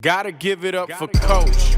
Gotta give it up for Coach.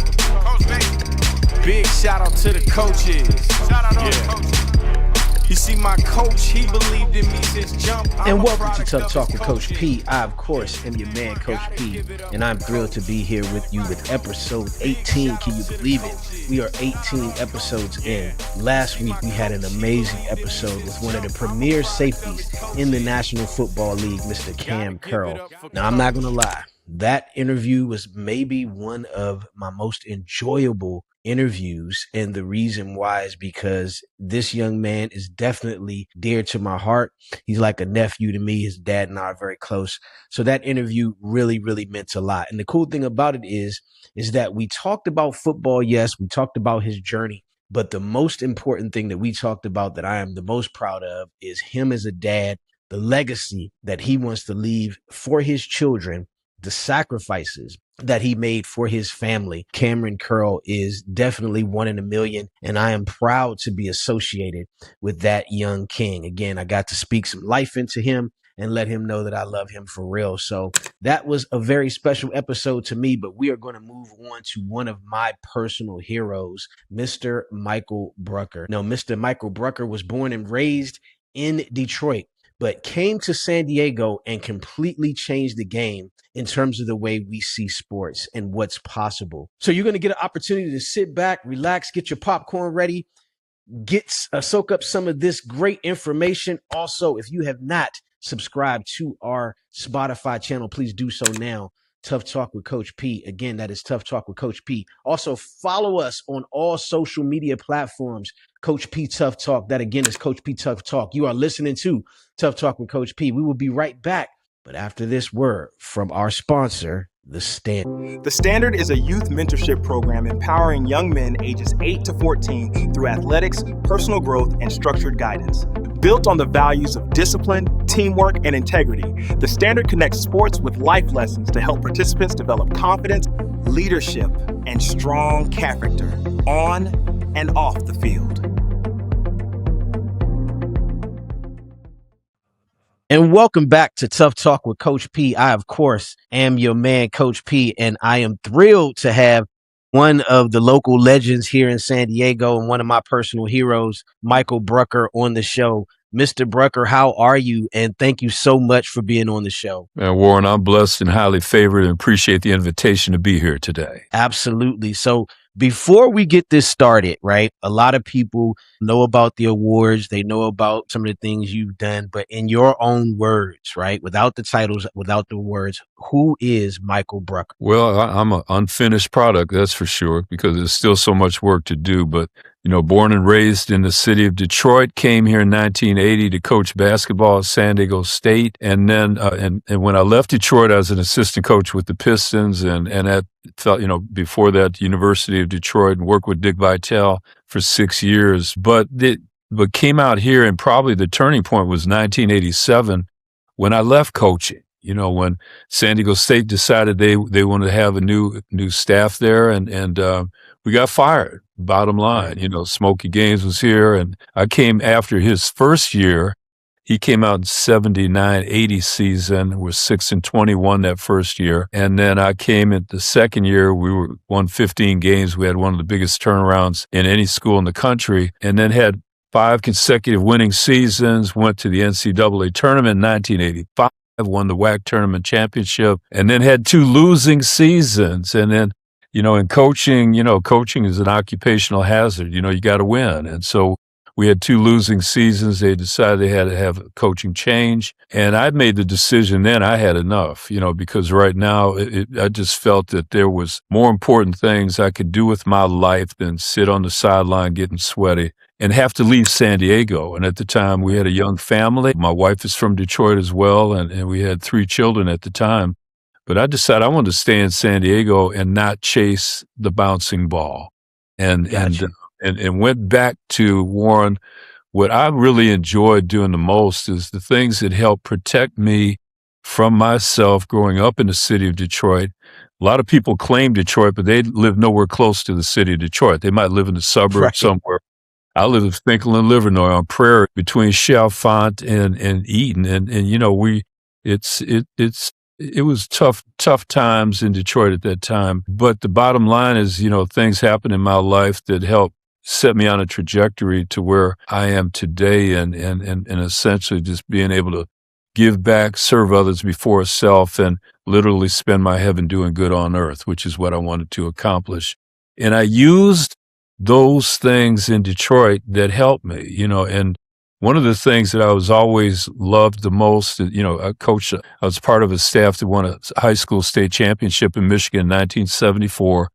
Big shout out to the coaches. Shout out all the coaches. You see, my coach, he believed in me since jump. And welcome to Tuff Talk with Coach P. I, of course, am your man, Coach P, and I'm thrilled to be here with you with episode 18. Can you believe it? We are 18 episodes in. Last week, we had an amazing episode with one of the premier safeties in the National Football League, Mr. Cam Curl. Now, I'm not going to lie. That interview was maybe one of my most enjoyable interviews, and the reason why is because this young man is definitely dear to my heart. He's like a nephew to me. His dad and I are very close, so that interview really meant a lot. And the cool thing about it is that we talked about football. Yes, we talked about his journey, but the most important thing that we talked about that I am the most proud of is him as a dad, the legacy that he wants to leave for his children, the sacrifices that he made for his family. Cameron Curl is definitely one in a million, and I am proud to be associated with that young king. Again, I got to speak some life into him and let him know that I love him for real. So that was a very special episode to me, but we are going to move on to one of my personal heroes, Mr. Michael Brunker. Now, Mr. Michael Brunker was born and raised in Detroit, but came to San Diego and completely changed the game in terms of the way we see sports and what's possible. So you're going to get an opportunity to sit back, relax, get your popcorn ready, soak up some of this great information. Also, if you have not subscribed to our Spotify channel, please do so now. Tuff Talk with Coach P. Again, that is Tuff Talk with Coach P. Also, follow us on all social media platforms. Coach P Tuff Talk. That again is Coach P Tuff Talk. You are listening to Tuff Talk with Coach P. We will be right back, but after this word from our sponsor, The Standard. The Standard is a youth mentorship program empowering young men ages 8 to 14 through athletics, personal growth, and structured guidance. Built on the values of discipline, teamwork, and integrity, The Standard connects sports with life lessons to help participants develop confidence, leadership, and strong character on and off the field. And welcome back to Tuff Talk with Coach P. I, of course, am your man, Coach P, and I am thrilled to have one of the local legends here in San Diego and one of my personal heroes, Michael Brunker, on the show. Mr. Brunker, how are you? And thank you so much for being on the show. Man, Warren, I'm blessed and highly favored and appreciate the invitation to be here today. Absolutely. So before we get this started, right, a lot of people know about the awards. They know about some of the things you've done, but in your own words, right, without the titles, without the words, who is Michael Brunker? Well, I'm an unfinished product, that's for sure, because there's still so much work to do. But, you know, born and raised in the city of Detroit, came here in 1980 to coach basketball at San Diego State. And then and when I left Detroit, I was an assistant coach with the Pistons and at, you know, before that, University of Detroit, and worked with Dick Vitale for 6 years. But came out here, and probably the turning point was 1987 when I left coaching. You know, when San Diego State decided they wanted to have a new staff there, and we got fired. Bottom line, you know, Smokey Gaines was here, and I came after his first year. He came out in 79-80 season, was 6-21 that first year. And then I came at the second year, we won 15 games. We had one of the biggest turnarounds in any school in the country, and then had 5 consecutive winning seasons, went to the NCAA tournament in 1985, won the WAC tournament championship, and then had 2 losing seasons. And then, you know, in coaching, you know, coaching is an occupational hazard. You know, you got to win. And so we had 2 losing seasons. They decided they had to have a coaching change. And I made the decision then I had enough, you know, because right now I just felt that there was more important things I could do with my life than sit on the sideline getting sweaty and have to leave San Diego. And at the time, we had a young family. My wife is from Detroit as well, and we had 3 children at the time. But I decided I wanted to stay in San Diego and not chase the bouncing ball. And went back to, Warren, what I really enjoyed doing the most is the things that help protect me from myself growing up in the city of Detroit. A lot of people claim Detroit, but they live nowhere close to the city of Detroit. They might live in the suburbs somewhere. I live in Finkel and Livernois on Prairie between Chalfont and Eaton. And you know, it's it was tough times in Detroit at that time. But the bottom line is, things happened in my life that helped set me on a trajectory to where I am today, and essentially just being able to give back, serve others before self, and literally spend my heaven doing good on earth, which is what I wanted to accomplish. And I used those things in Detroit that helped me, and one of the things that I was always loved the most, I was part of a staff that won a high school state championship in Michigan in 1974,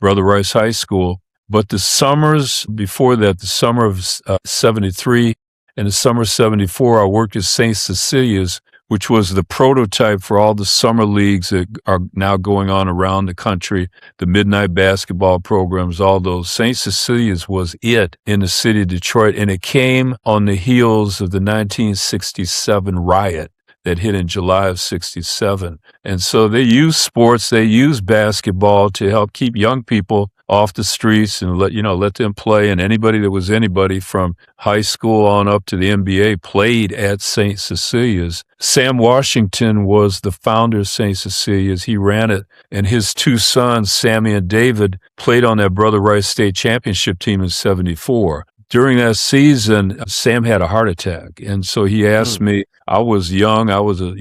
Brother Rice High School. But the summers before that, the summer of 73 and the summer of 74, I worked at St. Cecilia's, which was the prototype for all the summer leagues that are now going on around the country, the midnight basketball programs, all those. St. Cecilia's was it in the city of Detroit, and it came on the heels of the 1967 riot that hit in July of 67. And so they used sports, they used basketball to help keep young people off the streets and let them play. And anybody that was anybody from high school on up to the NBA played at St. Cecilia's. Sam Washington was the founder of St. Cecilia's. He ran it, and his two sons, Sammy and David, played on that Brother Rice State Championship team in 74. During that season, Sam had a heart attack. And so he asked me, I was young. I was a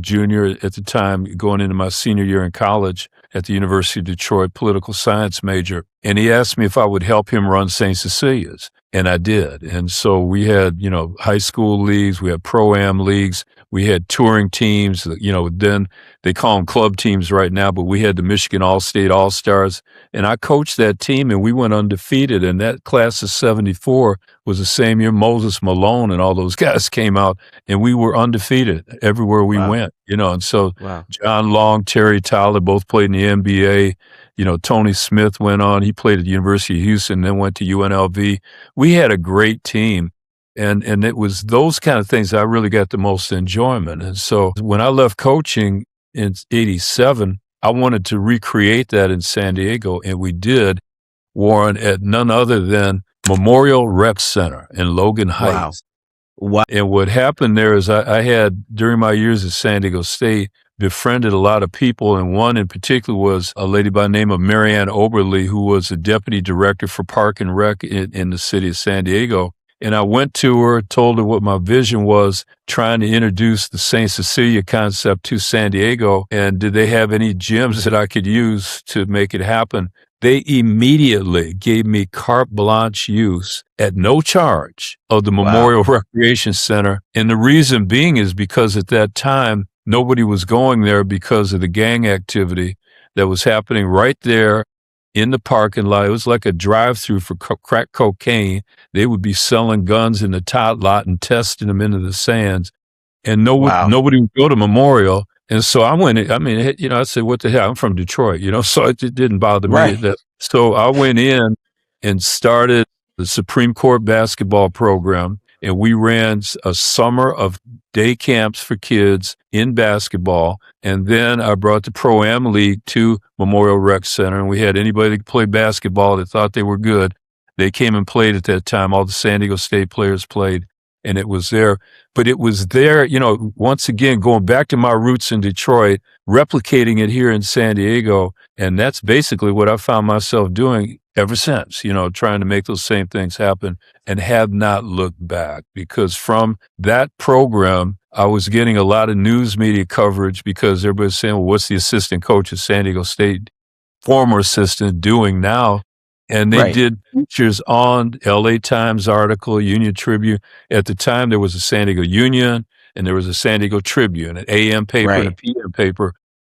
junior at the time, going into my senior year in college at the University of Detroit, political science major. And he asked me if I would help him run St. Cecilia's. And I did. And so we had, high school leagues, we had pro-am leagues, we had touring teams, then they call them club teams right now, but we had the Michigan All-State All-Stars. And I coached that team, and we went undefeated. And that class of 74 was the same year Moses Malone and all those guys came out, and we were undefeated everywhere we went, And so John Long, Terry Tyler both played in the NBA. Tony Smith went on. He played at the University of Houston, then went to UNLV. We had a great team. And it was those kind of things I really got the most enjoyment. And so when I left coaching in 87, I wanted to recreate that in San Diego. And we did, Warren, at none other than Memorial Rec Center in Logan Heights. Wow. And what happened there is I had, during my years at San Diego State, befriended a lot of people, and one in particular was a lady by the name of Marianne Oberly, who was a deputy director for Park and Rec in the city of San Diego. And I went to her, told her what my vision was, trying to introduce the St. Cecilia concept to San Diego, and did they have any gyms that I could use to make it happen. They immediately gave me carte blanche use at no charge of the Memorial Recreation Center. And the reason being is because at that time, nobody was going there because of the gang activity that was happening right there in the parking lot. It was like a drive-through for crack cocaine. They would be selling guns in the tot lot and testing them into the sands. And nobody would go to Memorial. And so I went in, I said, what the hell? I'm from Detroit, so it didn't bother me. Right. So I went in and started the Supreme Court basketball program. And we ran a summer of day camps for kids in basketball. And then I brought the Pro-Am League to Memorial Rec Center. And we had anybody that could play basketball that thought they were good. They came and played at that time. All the San Diego State players played. And it was there. But it was there, once again, going back to my roots in Detroit, replicating it here in San Diego. And that's basically what I found myself doing ever since, trying to make those same things happen, and have not looked back. Because from that program, I was getting a lot of news media coverage because everybody's saying, well, what's the assistant coach at San Diego State, former assistant, doing now? And they did features on LA Times article, Union Tribune. At the time, there was a San Diego Union and there was a San Diego Tribune, an AM paper and a PM paper.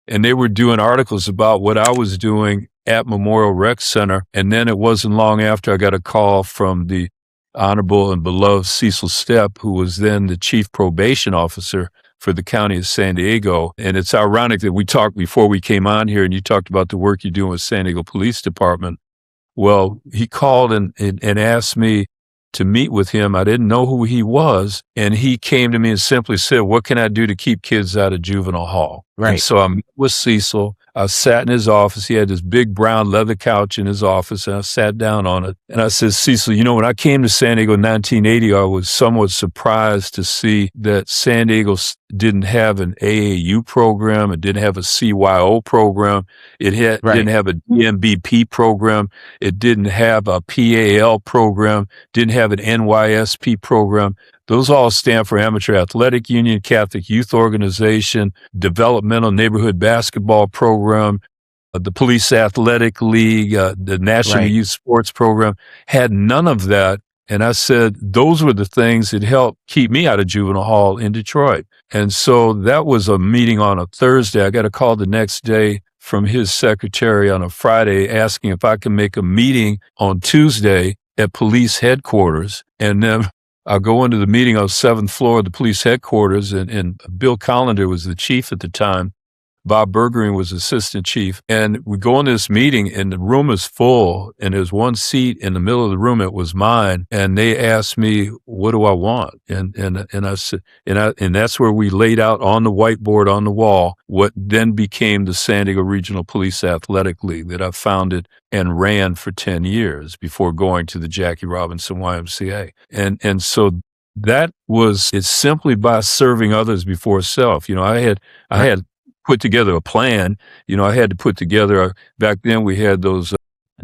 And they were doing articles about what I was doing at Memorial Rec Center. And then it wasn't long after I got a call from the honorable and beloved Cecil Stepp, who was then the chief probation officer for the county of San Diego. And it's ironic that we talked before we came on here and you talked about the work you're doing with San Diego Police Department. Well, he called and asked me to meet with him. I didn't know who he was. And he came to me and simply said, what can I do to keep kids out of juvenile hall? Right. And so I met with Cecil. I sat in his office. He had this big brown leather couch in his office, and I sat down on it. And I said, Cecil, when I came to San Diego in 1980, I was somewhat surprised to see that San Diego didn't have an AAU program. It didn't have a CYO program. It didn't have a DMBP program. It didn't have a PAL program. Didn't have an NYSP program. Those all stand for Amateur Athletic Union, Catholic Youth Organization, Developmental Neighborhood Basketball Program, the Police Athletic League, the National Youth Sports Program, had none of that. And I said, those were the things that helped keep me out of juvenile hall in Detroit. And so that was a meeting on a Thursday. I got a call the next day from his secretary on a Friday asking if I could make a meeting on Tuesday at police headquarters. And then I go into the meeting on the 7th floor of the police headquarters, and Bill Collender was the chief at the time. Bob Bergering was assistant chief. And we go into this meeting, and the room is full, and there's one seat in the middle of the room. It was mine. And they asked me, what do I want? And I said, and that's where we laid out on the whiteboard on the wall what then became the San Diego Regional Police Athletic League that I founded and ran for 10 years before going to the Jackie Robinson YMCA. And so that was, it's simply by serving others before self. I had put together a plan. I had to put together, back then we had those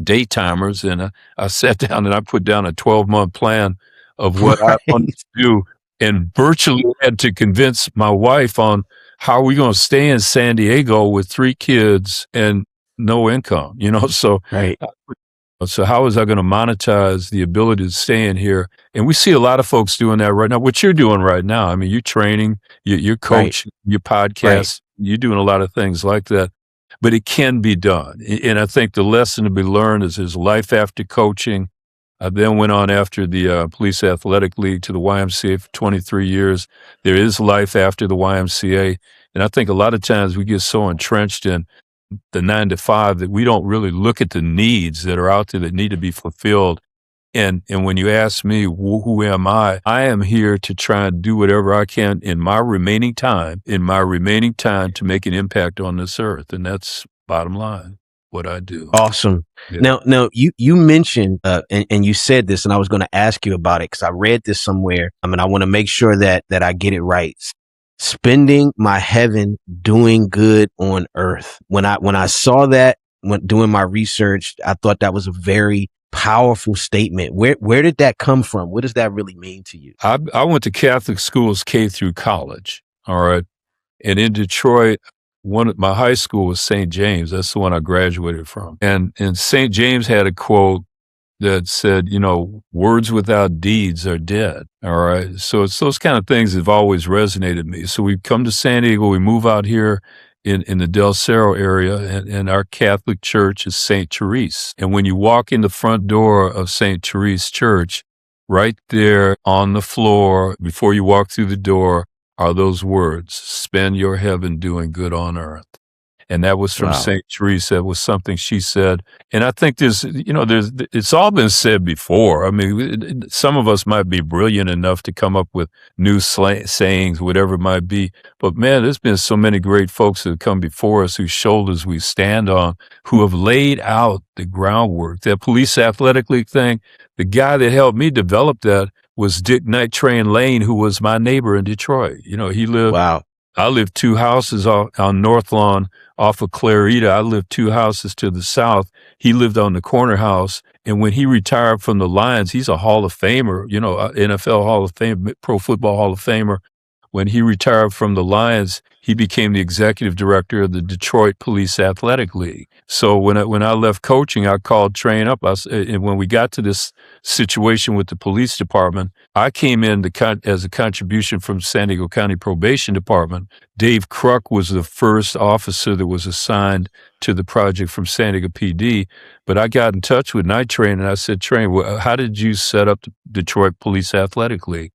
day timers, and I sat down and I put down a 12-month plan of what I wanted to do, and virtually had to convince my wife on how are we going to stay in San Diego with 3 kids and no income, so so how is I going to monetize the ability to stay in here? And we see a lot of folks doing that right now. What you're doing right now, I mean, you're training, you're coaching, your podcast, you're doing a lot of things like that, but it can be done. And I think the lesson to be learned is there's life after coaching. I then went on after the Police Athletic League to the YMCA for 23 years. There is life after the YMCA. And I think a lot of times we get so entrenched in the 9 to 5 that we don't really look at the needs that are out there that need to be fulfilled. And when you ask me, who am I am here to try and do whatever I can in my remaining time to make an impact on this earth. And that's bottom line, what I do. Awesome. Yeah. Now you mentioned, and you said this, and I was going to ask you about it because I read this somewhere. I mean, I want to make sure that I get it right. Spending my heaven doing good on earth. When I saw that, when doing my research, I thought that was a very powerful statement. Where did that come from? What does that really mean to you? I went to Catholic schools K through college. All right. And in Detroit, my high school was St. James. That's the one I graduated from. And St. James had a quote that said, words without deeds are dead. All right. So it's those kind of things that have always resonated with me. So we come to San Diego, we move out here in the Del Cerro area, and our Catholic church is St. Therese. And when you walk in the front door of St. Therese Church, right there on the floor, before you walk through the door, are those words, spend your heaven doing good on earth. And that was from St. Therese. That was something she said. And I think it's all been said before. I mean, some of us might be brilliant enough to come up with new sayings, whatever it might be. But man, there's been so many great folks that have come before us whose shoulders we stand on, who have laid out the groundwork. That Police Athletic League thing, the guy that helped me develop that was Dick Night Train Lane, who was my neighbor in Detroit. He lived, I lived 2 houses on North Lawn off of Clarita. I lived 2 houses to the south. He lived on the corner house. And when he retired from the Lions, he's a Hall of Famer, NFL Hall of Fame, Pro Football Hall of Famer. When he retired from the Lions, he became the executive director of the Detroit Police Athletic League. So when I left coaching, I called Train up. And when we got to this situation with the police department, I came in as a contribution from San Diego County Probation Department. Dave Kruk was the first officer that was assigned to the project from San Diego PD. But I got in touch with Night Train and I said, Train, how did you set up the Detroit Police Athletic League?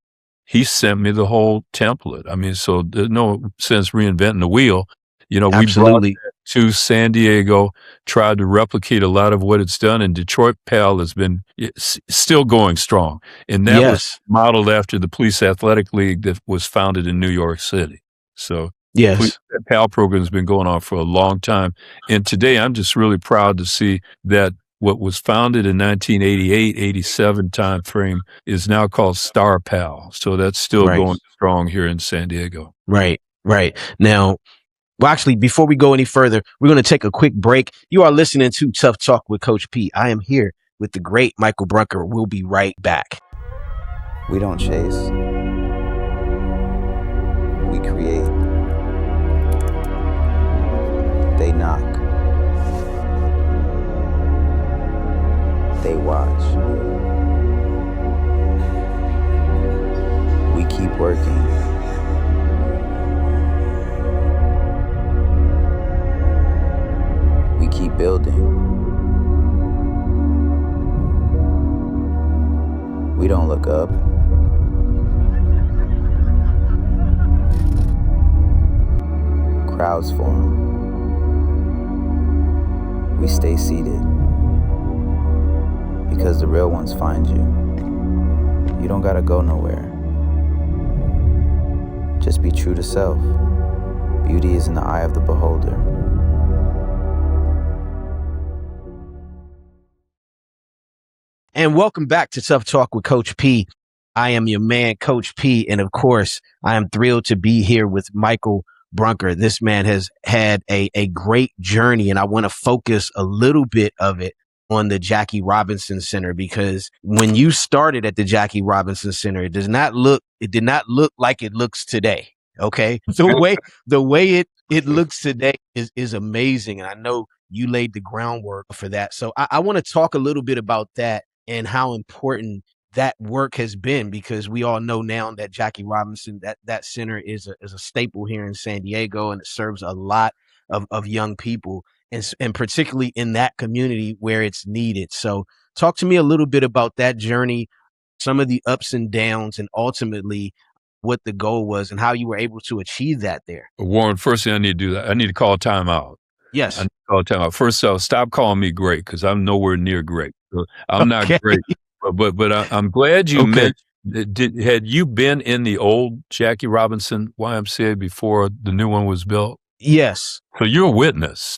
He sent me the whole template. I mean, so there's no sense reinventing the wheel. We brought it to San Diego, tried to replicate a lot of what it's done, and Detroit PAL has been still going strong. And that was modeled after the Police Athletic League that was founded in New York City. So Yes. That PAL program has been going on for a long time. And today I'm just really proud to see that what was founded in 1988, 87 time frame is now called Star PAL. So that's still Right. going strong here in San Diego. Right. Now, well, actually, before we go any further, we're going to take a quick break. You are listening to Tuff Talk with Coach P. I am here with the great Michael Brunker. We'll be right back. We don't chase. We create. They knock. They watch. We keep working. We keep building. We don't look up. Crowds form. We stay seated. Because the real ones find you. You don't gotta go nowhere. Just be true to self. Beauty is in the eye of the beholder. And welcome back to Tuff Talk with Coach P. I am your man, Coach P. And of course, I am thrilled to be here with Michael Brunker. This man has had a great journey, and I want to focus a little bit of it on the Jackie Robinson Center, because when you started at the Jackie Robinson Center, it did not look like it looks today. Okay. The way it looks today is amazing. And I know you laid the groundwork for that. So I want to talk a little bit about that and how important that work has been, because we all know now that Jackie Robinson, that center is a staple here in San Diego, and it serves a lot of young people, and particularly in that community where it's needed. So talk to me a little bit about that journey, some of the ups and downs, and ultimately what the goal was and how you were able to achieve that there. Warren, first thing I need to do, I need to call a timeout. Yes. I need to call a timeout. First off, stop calling me great, because I'm nowhere near great. I'm not great. But I'm glad you mentioned, had you been in the old Jackie Robinson YMCA before the new one was built? Yes. So you're a witness.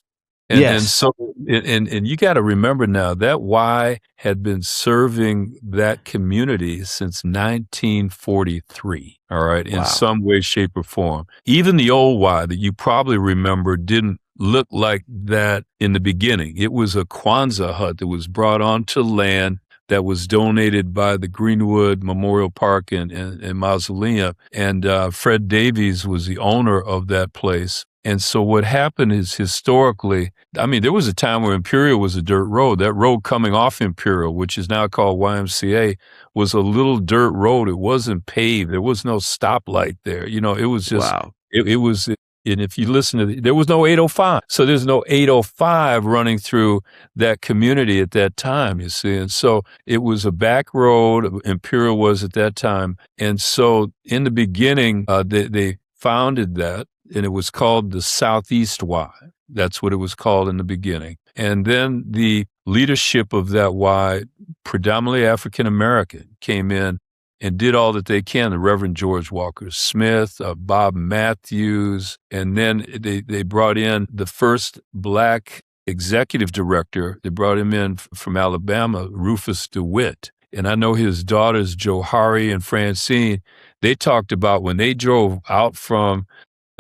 And, yes. And so, and you got to remember now that Y had been serving that community since 1943. All right. In some way, shape, or form. Even the old Y that you probably remember didn't look like that in the beginning. It was a Kwanzaa hut that was brought onto land that was donated by the Greenwood Memorial Park and Mausoleum. And Fred Davies was the owner of that place. And so what happened is, historically, I mean, there was a time where Imperial was a dirt road. That road coming off Imperial, which is now called YMCA, was a little dirt road. It wasn't paved. There was no stoplight there. You know, it was just, it was, and if you listen to there was no 805. So there's no 805 running through that community at that time, you see. And so it was a back road, Imperial was at that time. And so in the beginning, they founded that, and it was called the Southeast Y. That's what it was called in the beginning. And then the leadership of that Y, predominantly African-American, came in and did all that they can. The Reverend George Walker Smith, Bob Matthews, and then they brought in the first Black executive director. They brought him in from Alabama, Rufus DeWitt. And I know his daughters, Johari and Francine, they talked about when they drove out from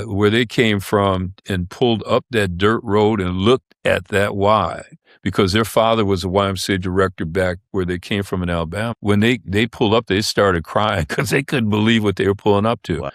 where they came from and pulled up that dirt road and looked at that Y, because their father was a YMCA director back where they came from in Alabama. When they pulled up, they started crying because they couldn't believe what they were pulling up to. Wow.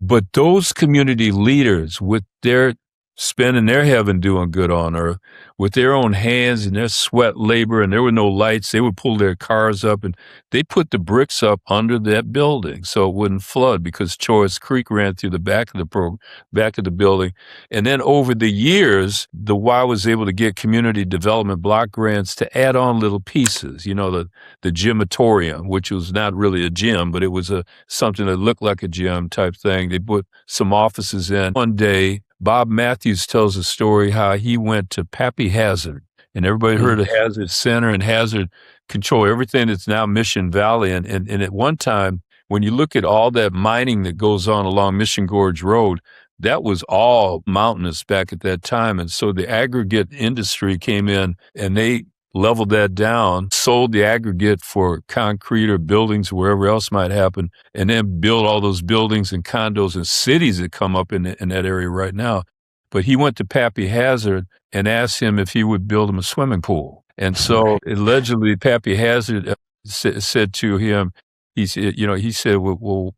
But those community leaders, with their spending their heaven doing good on earth, with their own hands and their sweat labor, and there were no lights, they would pull their cars up and they put the bricks up under that building so it wouldn't flood, because Choice Creek ran through the back of the building. And then over the years, the Y was able to get community development block grants to add on little pieces. You know, the gymatorium, which was not really a gym, but it was something that looked like a gym type thing. They put some offices in. One day, Bob Matthews tells a story how he went to Pappy Hazard, and everybody heard of Hazard Center and Hazard control everything that's now Mission Valley. And at one time, when you look at all that mining that goes on along Mission Gorge Road, that was all mountainous back at that time. And so the aggregate industry came in and they leveled that down, sold the aggregate for concrete or buildings, wherever else might happen, and then built all those buildings and condos and cities that come up in that area right now. But he went to Pappy Hazard and asked him if he would build him a swimming pool. And so allegedly Pappy Hazard said to him, he said, well,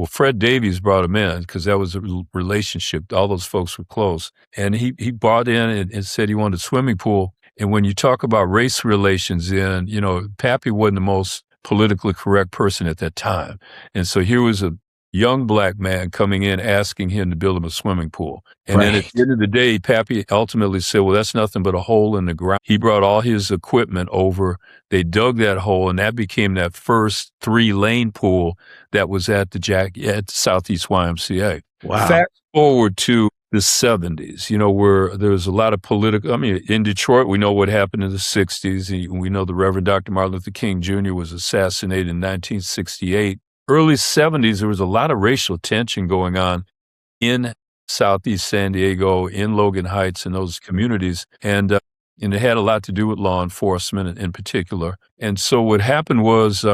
Fred Davies brought him in because that was a relationship. All those folks were close. And he brought in and said he wanted a swimming pool. And when you talk about race relations Pappy wasn't the most politically correct person at that time. And so here was a young black man coming in asking him to build him a swimming pool. And then at the end of the day, Pappy ultimately said, well, that's nothing but a hole in the ground. He brought all his equipment over. They dug that hole, and that became that first 3-lane pool that was at the Southeast YMCA. Wow. Fast forward to the 70s, where there was a lot of political, in Detroit, we know what happened in the 60s. We know the Reverend Dr. Martin Luther King Jr. was assassinated in 1968. Early 70s, there was a lot of racial tension going on in Southeast San Diego, in Logan Heights, and those communities. And it had a lot to do with law enforcement in particular. And so what happened was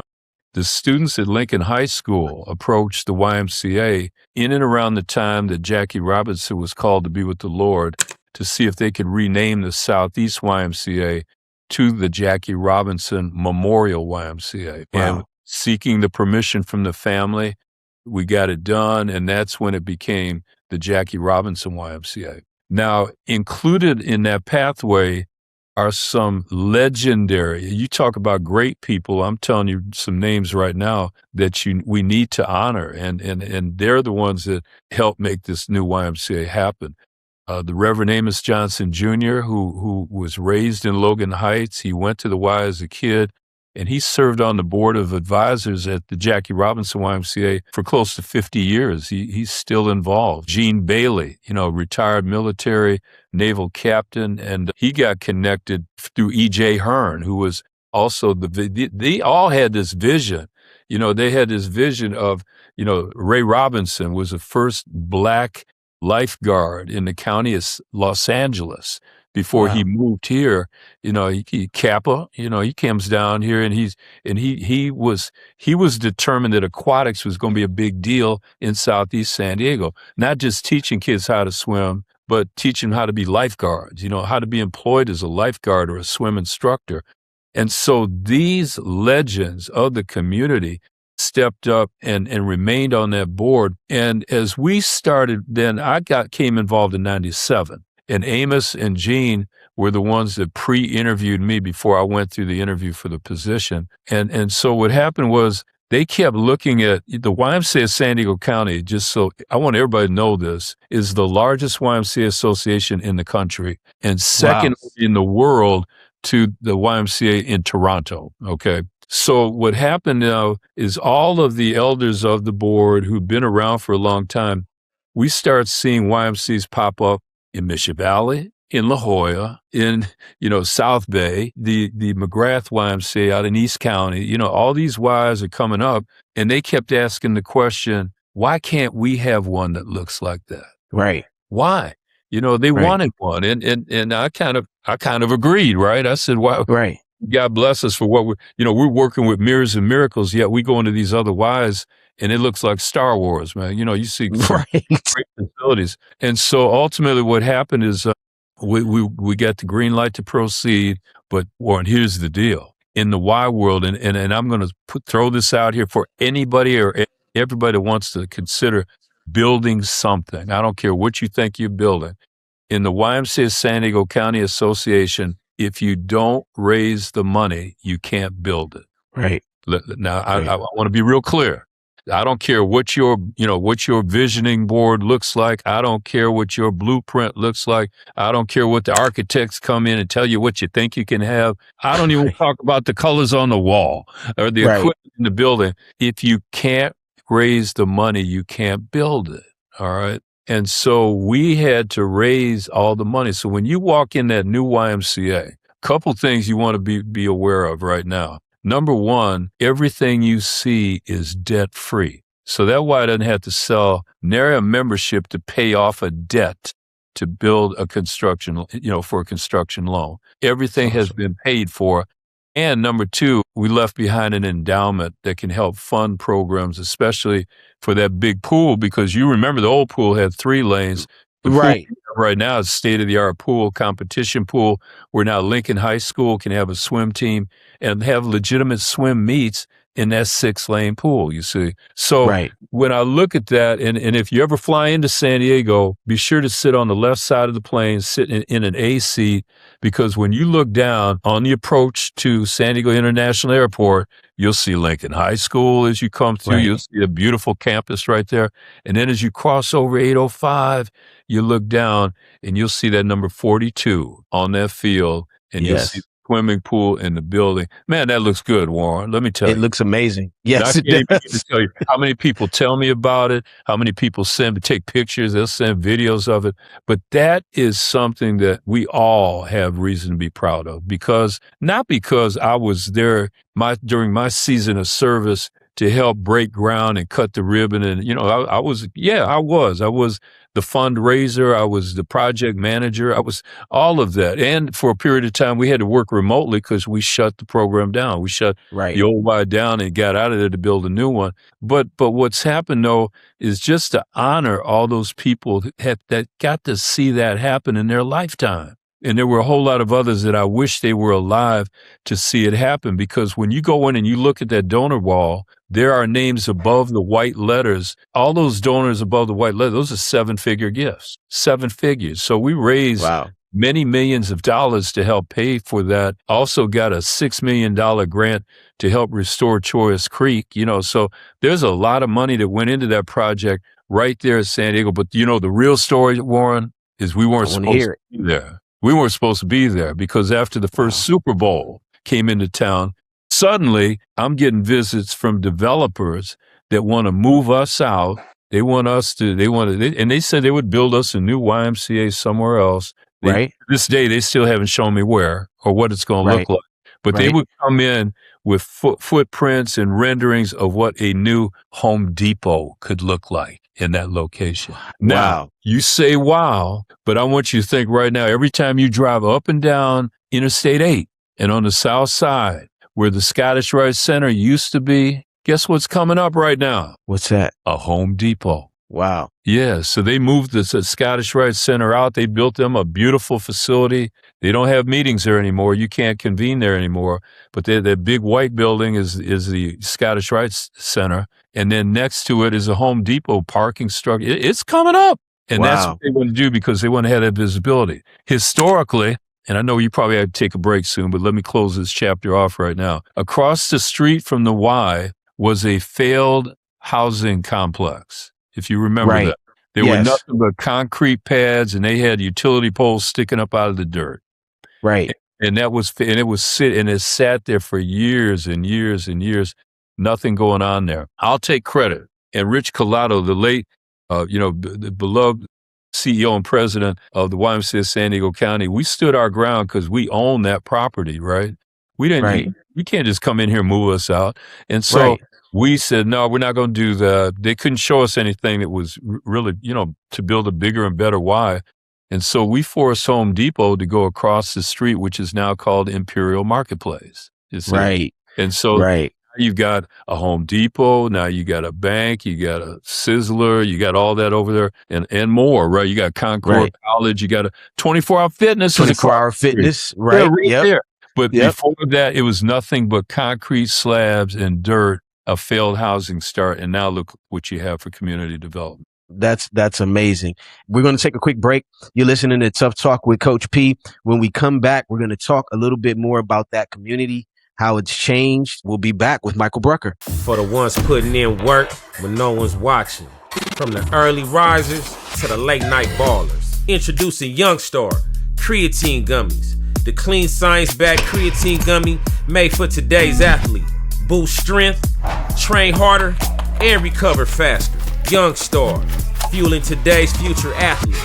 the students at Lincoln High School approached the YMCA in and around the time that Jackie Robinson was called to be with the Lord to see if they could rename the Southeast YMCA to the Jackie Robinson Memorial YMCA. Wow. And seeking the permission from the family, we got it done, and that's when it became the Jackie Robinson YMCA. Now, included in that pathway are some legendary, you talk about great people, I'm telling you some names right now that we need to honor, and they're the ones that helped make this new YMCA happen. The Reverend Amos Johnson Jr., who was raised in Logan Heights, he went to the Y as a kid, and he served on the board of advisors at the Jackie Robinson YMCA for close to 50 years. He's still involved. Gene Bailey, retired military naval captain, and he got connected through E.J. Hearn, who was also they all had this vision. They had this vision of, Ray Robinson was the first black lifeguard in the county of Los Angeles. Before he moved here, he Kappa, he comes down here and he was determined that aquatics was going to be a big deal in Southeast San Diego. Not just teaching kids how to swim, but teaching how to be lifeguards, how to be employed as a lifeguard or a swim instructor. And so these legends of the community stepped up and remained on that board. And as we started, then I came involved in 97. And Amos and Gene were the ones that pre-interviewed me before I went through the interview for the position. And so what happened was they kept looking at the YMCA of San Diego County, just so I want everybody to know this, is the largest YMCA association in the country and second in the world to the YMCA in Toronto, okay? So what happened now is all of the elders of the board who've been around for a long time, we start seeing YMCs pop up in Mission Valley, in La Jolla, in, South Bay, the McGrath YMCA out in East County, all these Ys are coming up, and they kept asking the question, why can't we have one that looks like that? Right. Why? They wanted one, and I kind of agreed, right? I said, wow, right. God bless us for what we're working with mirrors and miracles, yet we go into these other Ys, and it looks like Star Wars, man. You see great facilities. And so ultimately what happened is we got the green light to proceed, but Warren, here's the deal. In the Y world, and I'm going to throw this out here for anybody or everybody that wants to consider building something. I don't care what you think you're building. In the YMCA San Diego County Association, if you don't raise the money, you can't build it. Right. Now, I want to be real clear. I don't care what your visioning board looks like. I don't care what your blueprint looks like. I don't care what the architects come in and tell you what you think you can have. I don't even talk about the colors on the wall or the equipment in the building. If you can't raise the money, you can't build it. All right. And so we had to raise all the money. So when you walk in that new YMCA, a couple things you want to be aware of right now. Number one, everything you see is debt-free. So that Y doesn't have to sell nary a membership to pay off a debt to build a construction, for a construction loan. Everything has been paid for. And number two, we left behind an endowment that can help fund programs, especially for that big pool, because you remember the old pool had 3 lanes. The pool right now is state-of-the-art pool, competition pool, where now Lincoln High School can have a swim team and have legitimate swim meets in that 6-lane pool, you see. So when I look at that, and if you ever fly into San Diego, be sure to sit on the left side of the plane, sit in an A seat, because when you look down on the approach to San Diego International Airport, you'll see Lincoln High School as you come through. You'll see a beautiful campus right there. And then as you cross over 805, you look down and you'll see that number 42 on that field, and you'll see swimming pool in the building. Man, that looks good, Warren. Let me tell you. It looks amazing. Yes, I can't even begin to tell you how many people tell me about it, how many people take pictures, they'll send videos of it. But that is something that we all have reason to be proud of, not because I was there during my season of service to help break ground and cut the ribbon. And, I was the fundraiser. I was the project manager. I was all of that. And for a period of time, we had to work remotely because we shut the program down. We shut the old Y down and got out of there to build a new one. But what's happened, though, is just to honor all those people that got to see that happen in their lifetime. And there were a whole lot of others that I wish they were alive to see it happen, because when you go in and you look at that donor wall, there are names above the white letters. All those donors above the white letters, those are 7-figure gifts, 7 figures. So we raised many millions of dollars to help pay for that. Also got a $6 million grant to help restore Choice Creek. So there's a lot of money that went into that project right there in San Diego. But the real story, Warren, is we weren't supposed to be there. We weren't supposed to be there because after the first Super Bowl came into town, suddenly I'm getting visits from developers that want to move us out. They want us to, and they said they would build us a new YMCA somewhere else. To this day, they still haven't shown me where or what it's going to look like. But they would come in with footprints and renderings of what a new Home Depot could look like in that location. Now, you say wow, but I want you to think right now, every time you drive up and down Interstate 8 and on the south side where the Scottish Rite Center used to be, guess what's coming up right now? What's that? A Home Depot. Wow. Yeah, so they moved the Scottish Rite Center out. They built them a beautiful facility. They don't have meetings there anymore. You can't convene there anymore. But that big white building is the Scottish Rite Center. And then next to it is a Home Depot parking structure. It's coming up. And that's what they want to do because they want to have that visibility. Historically, and I know you probably have to take a break soon, but let me close this chapter off right now. Across the street from the Y was a failed housing complex. If you remember that, there were nothing but concrete pads, and they had utility poles sticking up out of the dirt. And it sat there for years and years and years, nothing going on there. I'll take credit. And Rich Collado, the late, the beloved CEO and president of the YMCA San Diego County, we stood our ground because we own that property, right? We didn't. You can't just come in here and move us out. And so. We said, no, we're not going to do that. They couldn't show us anything that was really, to build a bigger and better Y. And so we forced Home Depot to go across the street, which is now called Imperial Marketplace. You see? And so now you've got a Home Depot. Now you got a bank. You got a Sizzler. You got all that over there and more, right? You got Concord College. You got a 24-hour fitness. 24-hour fitness, there. But before that, it was nothing but concrete slabs and dirt. A failed housing start, and now look what you have for community development. That's amazing. We're going to take a quick break. You're listening to Tuff Talk with Coach P. When we come back, we're going to talk a little bit more about that community, how it's changed. We'll be back with Michael Brunker. For the ones putting in work when no one's watching. From the early risers to the late night ballers. Introducing Youngstar Creatine Gummies. The clean science-backed creatine gummy made for today's athlete. Boost strength, train harder, and recover faster. Youngstar, fueling today's future athlete.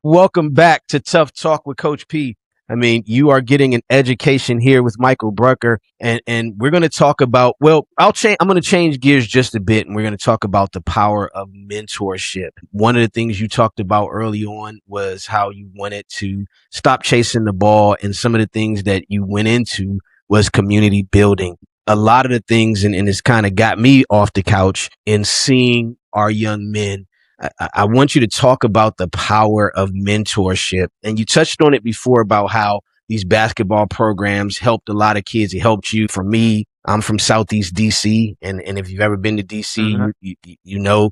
Welcome back to Tuff Talk with Coach P. I mean, you are getting an education here with Michael Brunker, and we're going to talk about, well, I'm going to change gears just a bit, and we're going to talk about the power of mentorship. One of the things you talked about early on was how you wanted to stop chasing the ball, and some of the things that you went into was community building. A lot of the things, and it's kind of got me off the couch in seeing our young men. I want you to talk about the power of mentorship. And you touched on it before about how these basketball programs helped a lot of kids. It helped you. For me, I'm from Southeast DC. And if you've ever been to DC, you know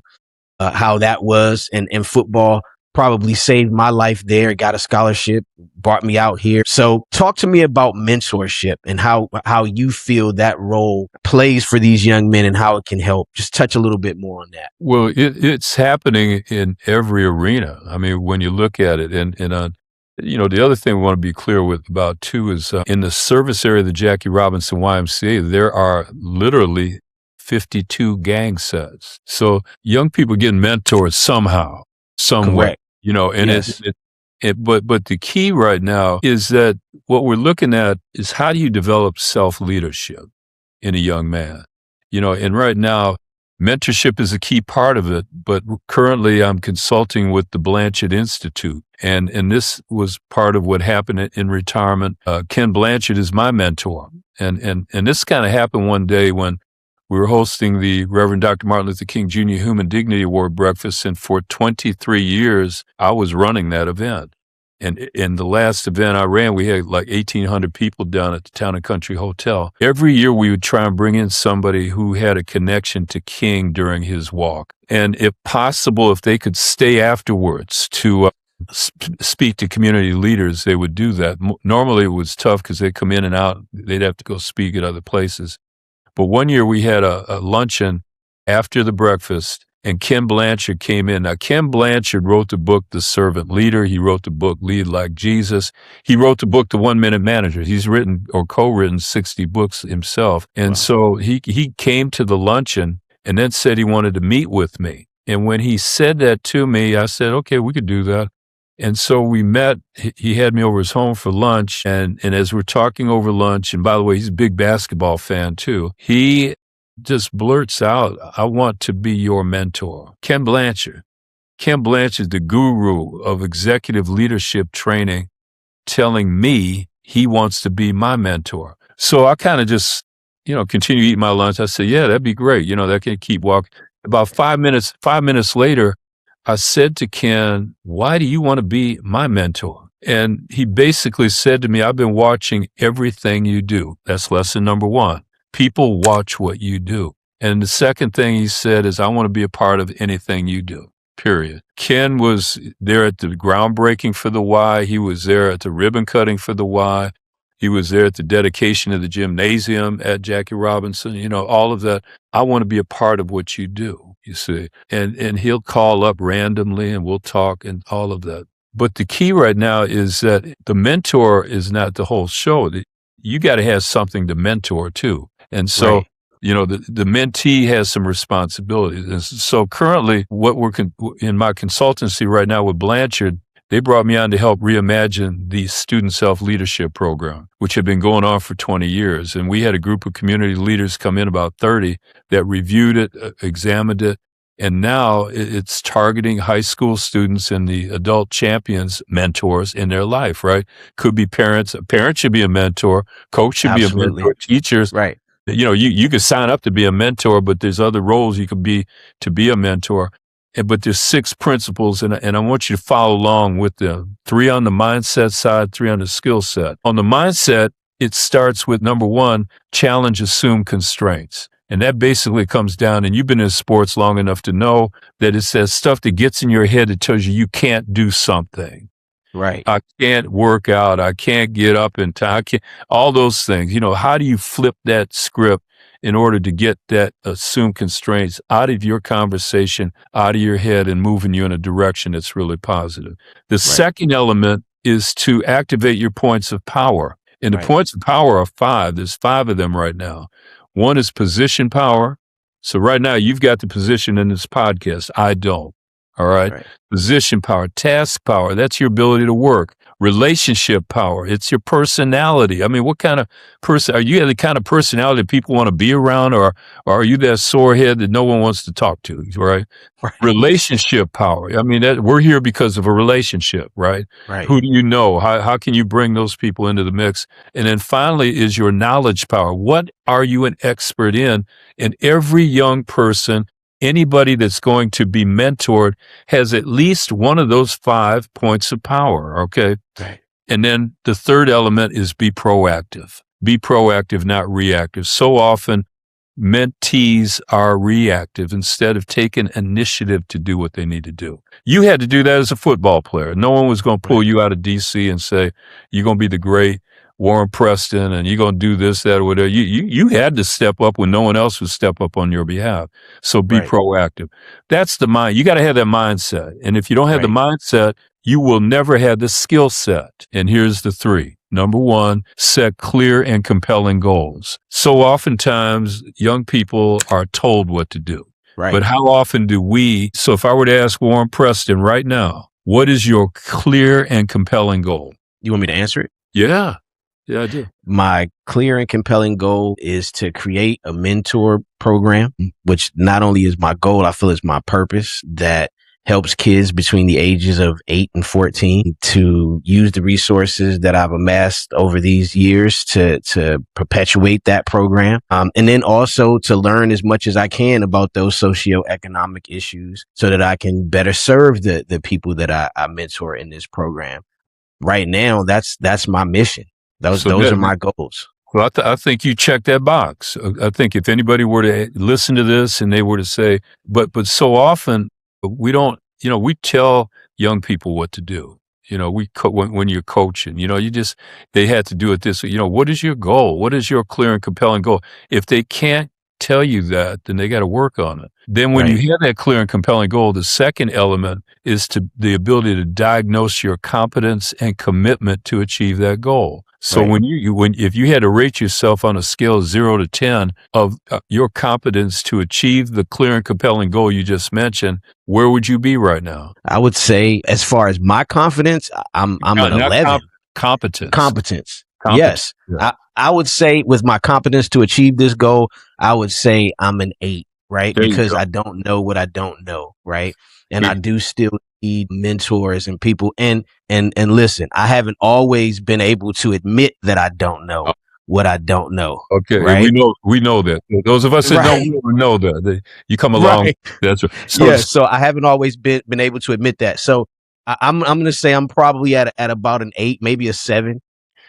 how that was. And football probably saved my life there. Got a scholarship, brought me out here. So talk to me about mentorship and how you feel that role plays for these young men and how it can help. Just touch a little bit more on that. Well, it's happening in every arena. I mean, when you look at it, and the other thing we want to be clear about too is in the service area of the Jackie Robinson YMCA, there are literally 52 gang sets. So young people getting mentored somehow, some way. And Yes. but the key right now is that what we're looking at is how do you develop self-leadership in a young man? And right now, mentorship is a key part of it, but currently I'm consulting with the Blanchard Institute. And this was part of what happened in retirement. Ken Blanchard is my mentor. And this kind of happened one day when we were hosting the Reverend Dr. Martin Luther King Jr. Human Dignity Award breakfast, and for 23 years, I was running that event. And in the last event I ran, we had like 1,800 people down at the Town and Country Hotel. Every year, we would try and bring in somebody who had a connection to King during his walk. And if possible, if they could stay afterwards to speak to community leaders, they would do that. Normally, it was tough because they'd come in and out. They'd have to go speak at other places. But one year we had a luncheon after the breakfast, and Ken Blanchard came in. Now, Ken Blanchard wrote the book, The Servant Leader. He wrote the book, Lead Like Jesus. He wrote the book, The 1 Minute Manager. He's written or co-written 60 books himself. And so he came to the luncheon and then said he wanted to meet with me. And when he said that to me, I said, okay, we could do that. And so we met. He had me over his home for lunch. And as we're talking over lunch, and by the way, he's a big basketball fan too, he just blurts out, I want to be your mentor. Ken Blanchard. Ken Blanchard, the guru of executive leadership training, telling me he wants to be my mentor. So I kind of just, continue eating my lunch. I said, yeah, that'd be great. That can keep walking. About 5 minutes later, I said to Ken, why do you want to be my mentor? And he basically said to me, I've been watching everything you do. That's lesson number one. People watch what you do. And the second thing he said is, I want to be a part of anything you do, period. Ken was there at the groundbreaking for the Y. He was there at the ribbon cutting for the Y. He was there at the dedication of the gymnasium at Jackie Robinson, all of that. I want to be a part of what you do, you see. And he'll call up randomly and we'll talk and all of that. But the key right now is that the mentor is not the whole show. You got to have something to mentor too. And so, Right. The mentee has some responsibilities. And so currently what we're in my consultancy right now with Blanchard, they brought me on to help reimagine the student self-leadership program, which had been going on for 20 years. And we had a group of community leaders come in, about 30, that reviewed it, examined it. And now it's targeting high school students and the adult champions mentors in their life, right? Could be parents. A parent should be a mentor. Coach should be a mentor. Teachers. Right. You could sign up to be a mentor, but there's other roles you could be to be a mentor. But there's 6 principles, and I want you to follow along with them. 3 on the mindset side, 3 on the skill set. On the mindset, it starts with number 1, challenge, assume constraints. And that basically comes down, and you've been in sports long enough to know that it's that stuff that gets in your head that tells you can't do something. Right. I can't work out. I can't get up in time. All those things. How do you flip that script in order to get that assumed constraints out of your conversation, out of your head, and moving you in a direction that's really positive? The second element is to activate your points of power. And the points of power are 5. There's 5 of them right now. 1 is position power. So right now you've got the position in this podcast. I don't. All right. Position power, task power. That's your ability to work. Relationship power. It's your personality. I mean, what kind of person are you? The kind of personality that people want to be around, or are you that sore head that no one wants to talk to? Right. Right. Relationship power. I mean, we're here because of a relationship, right? Right. Who do you know? How can you bring those people into the mix? And then finally is your knowledge power. What are you an expert in? And every young person, anybody that's going to be mentored, has at least one of those 5 points of power. Okay. Right. And then the third element is be proactive. Be proactive, not reactive. So often mentees are reactive instead of taking initiative to do what they need to do. You had to do that as a football player. No one was going to pull you out of DC and say, you're going to be the great Warren Preston and you're going to do this, that, or whatever. You had to step up when no one else would step up on your behalf. So be proactive. That's the mind. You got to have that mindset. And if you don't have the mindset, you will never have the skill set. And here's the 3. Number 1, set clear and compelling goals. So oftentimes young people are told what to do. Right. But how often do we? So if I were to ask Warren Preston right now, what is your clear and compelling goal? You want me to answer it? Yeah. Yeah, I do. My clear and compelling goal is to create a mentor program, which not only is my goal, I feel is my purpose, that helps kids between the ages of 8 and 14 to use the resources that I've amassed over these years to perpetuate that program. And then also to learn as much as I can about those socioeconomic issues so that I can better serve the people that I mentor in this program. Right now, that's my mission. Those are my goals. Well, I think you check that box. I think if anybody were to listen to this and they were to say, but so often we don't, we tell young people what to do. When you're coaching, they had to do it this way. What is your goal? What is your clear and compelling goal? If they can't tell you that, then they got to work on it. Then when you have that clear and compelling goal, the second element is the ability to diagnose your competence and commitment to achieve that goal. So if you had to rate yourself on a scale of 0 to 10 of your competence to achieve the clear and compelling goal you just mentioned, where would you be right now? I would say, as far as my confidence, I'm an 11. Competence. Yes. Yeah. I would say with my competence to achieve this goal, I would say I'm an 8, right? Because I don't know what I don't know, right? And I do still need mentors and people. And listen, I haven't always been able to admit that I don't know what I don't know. Okay, right? we know that. Those of us that don't know that. You come along. Right. That's right. So I haven't always been able to admit that. So I'm going to say I'm probably at about an 8, maybe a 7.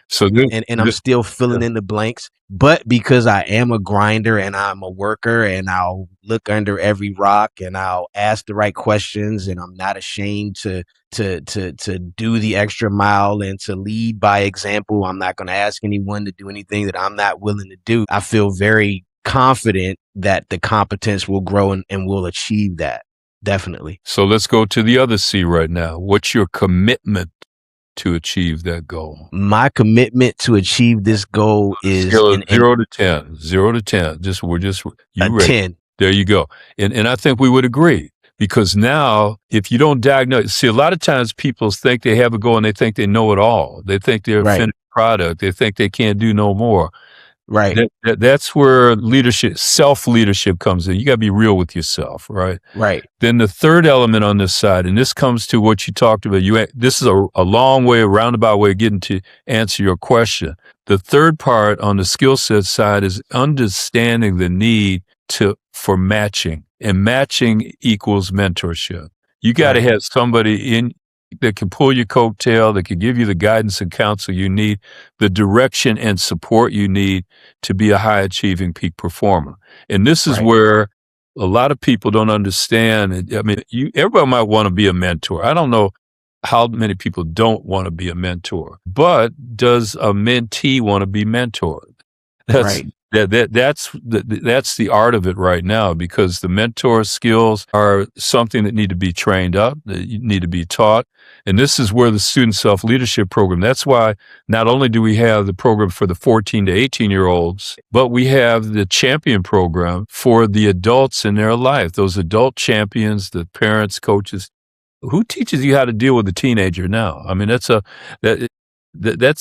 So I'm still filling in the blanks, but because I am a grinder and I'm a worker and I'll look under every rock and I'll ask the right questions and I'm not ashamed to do the extra mile and to lead by example. I'm not going to ask anyone to do anything that I'm not willing to do. I feel very confident that the competence will grow and we'll achieve that. Definitely. So let's go to the other C right now. What's your commitment to achieve that goal? My commitment to achieve this goal is 0 to 10. 0 to 10. We're just you 10. There you go. And I think we would agree, because now if you don't diagnose, see, a lot of times people think they have a goal and they think they know it all. They think they're a finished product. They think they can't do no more. Right. That's where self-leadership comes in. You got to be real with yourself, right? Right. Then the third element on this side, and this comes to what you talked about. This is a long way, a roundabout way of getting to answer your question. The third part on the skill set side is understanding the need for matching, and matching equals mentorship. You got to have somebody that can pull your coattail, that can give you the guidance and counsel you need, the direction and support you need to be a high-achieving peak performer. And this is where a lot of people don't understand. I mean, everybody might want to be a mentor. I don't know how many people don't want to be a mentor, but does a mentee want to be mentored? That's the art of it right now, because the mentor skills are something that need to be trained up, that you need to be taught. And this is where the student self-leadership program, that's why not only do we have the program for the 14 to 18-year-olds, but we have the champion program for the adults in their life, those adult champions, the parents, coaches, who teaches you how to deal with a teenager now? I mean, that's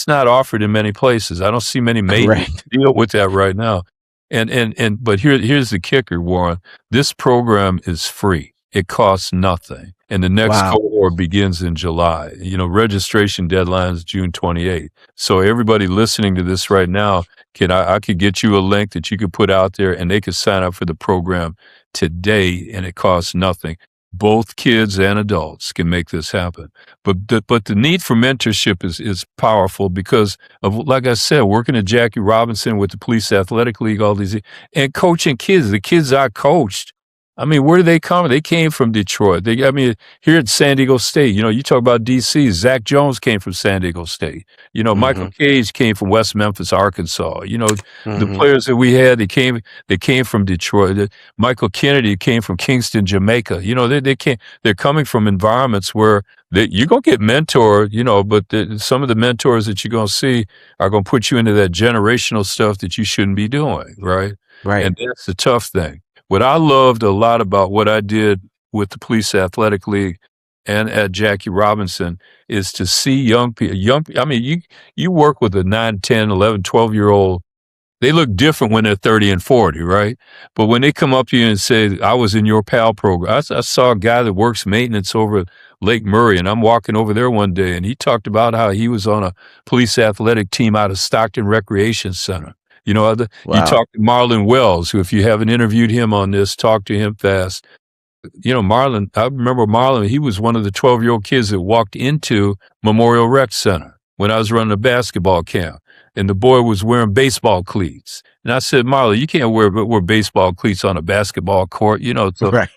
not offered in many places. I don't see many majors Right. deal with that right now. But here's the kicker, Warren. This program is free. It costs nothing. And the next Wow. cohort begins in July. Registration deadline is June 28th. So everybody listening to this right now, I could get you a link that you could put out there and they could sign up for the program today and it costs nothing. Both kids and adults can make this happen. But the need for mentorship is powerful because of, like I said, working at Jackie Robinson with the Police Athletic League, all these, and coaching kids. The kids I coached, I mean, where did they come? They came from Detroit. Here at San Diego State, you talk about DC, Zach Jones came from San Diego State. Michael Cage came from West Memphis, Arkansas. The players that we had, they came from Detroit. Michael Kennedy came from Kingston, Jamaica. They're coming from environments where you're going to get mentored, but some of the mentors that you're going to see are going to put you into that generational stuff that you shouldn't be doing, right? Right. And that's the tough thing. What I loved a lot about what I did with the Police Athletic League and at Jackie Robinson is to see young people, you work with a 9, 10, 11, 12-year-old. They look different when they're 30 and 40, right? But when they come up to you and say, I was in your PAL program, I saw a guy that works maintenance over at Lake Murray, and I'm walking over there one day, and he talked about how he was on a police athletic team out of Stockton Recreation Center. You talk to Marlon Wells, who, if you haven't interviewed him on this, talk to him fast. Marlon, I remember Marlon, he was one of the 12-year-old kids that walked into Memorial Rec Center when I was running a basketball camp. And the boy was wearing baseball cleats. And I said, Marlon, you can't wear baseball cleats on a basketball court, So, right.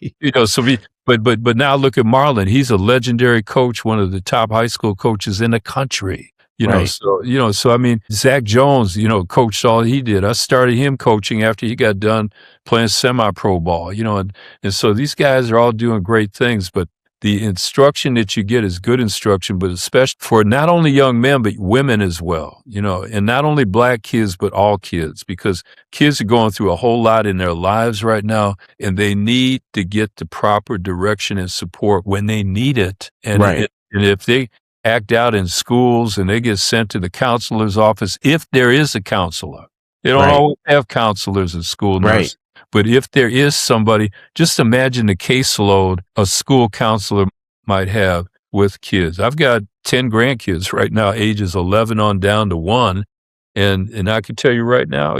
But now look at Marlon. He's a legendary coach, one of the top high school coaches in the country. So I mean, Zach Jones, coached all he did. I started him coaching after he got done playing semi-pro ball, and so these guys are all doing great things, but the instruction that you get is good instruction, but especially for not only young men, but women as well, and not only black kids, but all kids, because kids are going through a whole lot in their lives right now, and they need to get the proper direction and support when they need it. And, right. and if they act out in schools and they get sent to the counselor's office, if there is a counselor. They don't always have counselors in school nurses. But if there is somebody, just imagine the caseload a school counselor might have with kids. I've got 10 grandkids right now, ages 11 on down to 1. And I can tell you right now,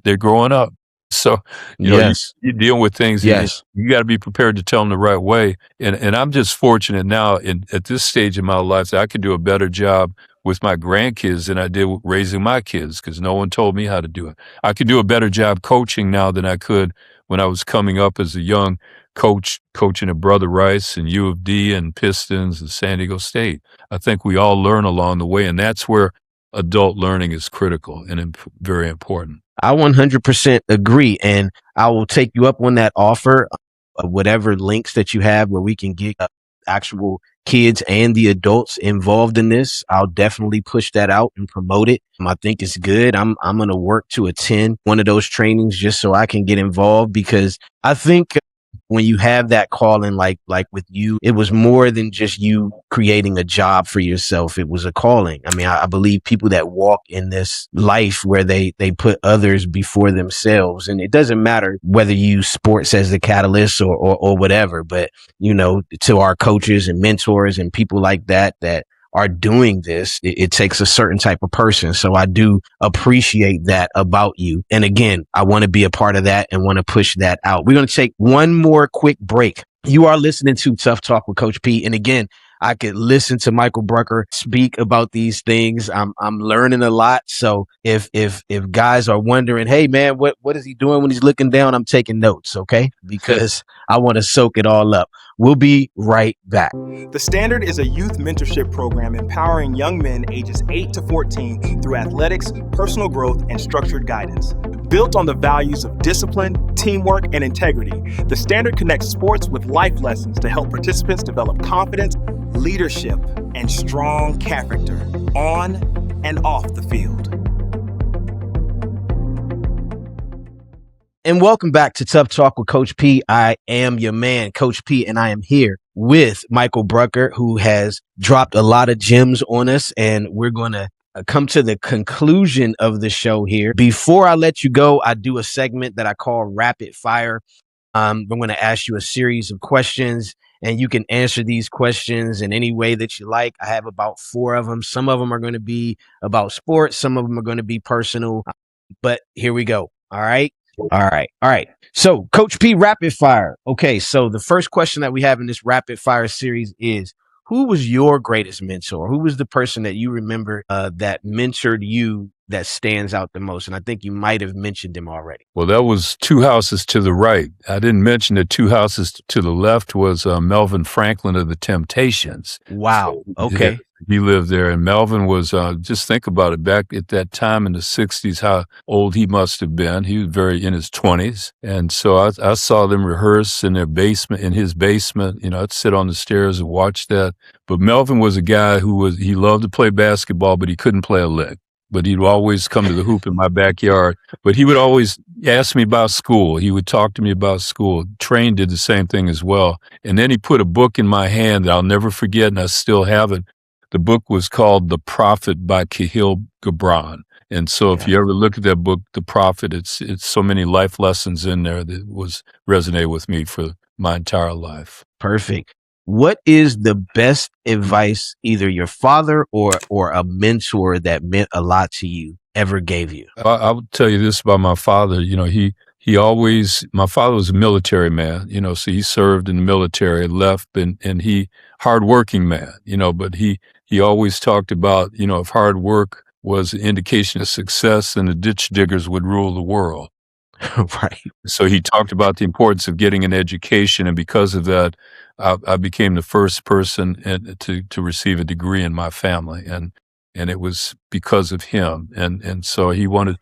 they're growing up. So, you're dealing with things. Yes. You got to be prepared to tell them the right way. And I'm just fortunate now at this stage in my life that I can do a better job with my grandkids than I did with raising my kids because no one told me how to do it. I could do a better job coaching now than I could when I was coming up as a young coach, coaching at Brother Rice and U of D and Pistons and San Diego State. I think we all learn along the way, and that's where adult learning is critical and very important. I 100% agree. And I will take you up on that offer of whatever links that you have where we can get actual kids and the adults involved in this. I'll definitely push that out and promote it. I think it's good. I'm going to work to attend one of those trainings just so I can get involved, because I think when you have that calling, like with you, it was more than just you creating a job for yourself. It was a calling. I mean, I believe people that walk in this life where they put others before themselves, and it doesn't matter whether you use sports as the catalyst or whatever, but to our coaches and mentors and people like that are doing this, it takes a certain type of person. So I do appreciate that about you. And again, I want to be a part of that and want to push that out. We're going to take one more quick break. You are listening to Tuff Talk with Coach P. And again, I could listen to Michael Brunker speak about these things. I'm learning a lot. So if guys are wondering, hey man, what is he doing when he's looking down? I'm taking notes, okay? Because I want to soak it all up. We'll be right back. The Standard is a youth mentorship program empowering young men ages 8 to 14 through athletics, personal growth, and structured guidance. Built on the values of discipline, teamwork, and integrity, The Standard connects sports with life lessons to help participants develop confidence, leadership, and strong character on and off the field. And welcome back to Tuff Talk with Coach P. I am your man, Coach P, and I am here with Michael Brunker, who has dropped a lot of gems on us, and we're going to come to the conclusion of the show here. Before I let you go, I do a segment that I call Rapid Fire. I'm going to ask you a series of questions, and you can answer these questions in any way that you like. I have about 4 of them. Some of them are going to be about sports. Some of them are going to be personal, but here we go. All right. All right. So, Coach P, rapid fire. Okay, so the first question that we have in this rapid fire series is, who was your greatest mentor? Who was the person that you remember that mentored you that stands out the most? And I think you might have mentioned him already. Well, that was 2 houses to the right. I didn't mention that 2 houses to the left was Melvin Franklin of the Temptations. Wow. Okay. He lived there, and Melvin was, just think about it, back at that time in the 60s, how old he must have been. He was very in his 20s. And so I saw them rehearse in their basement, in his basement. You know, I'd sit on the stairs and watch that. But Melvin was a guy he loved to play basketball, but he couldn't play a lick. But he'd always come to the hoop in my backyard. But he would always ask me about school. He would talk to me about school. Train did the same thing as well. And then he put a book in my hand that I'll never forget, and I still have it. The book was called The Prophet by Kahlil Gibran. And so if you ever look at that book, The Prophet, it's so many life lessons in there that resonate with me for my entire life. Perfect. What is the best advice either your father or a mentor that meant a lot to you ever gave you? I will tell you this about my father. You know, my father was a military man, you know, so he served in the military, left, and he, hardworking man, you know, but he always talked about, you know, if hard work was an indication of success, then the ditch diggers would rule the world. Right. So he talked about the importance of getting an education, and because of that, I became the first person to receive a degree in my family, and it was because of him. And so he wanted,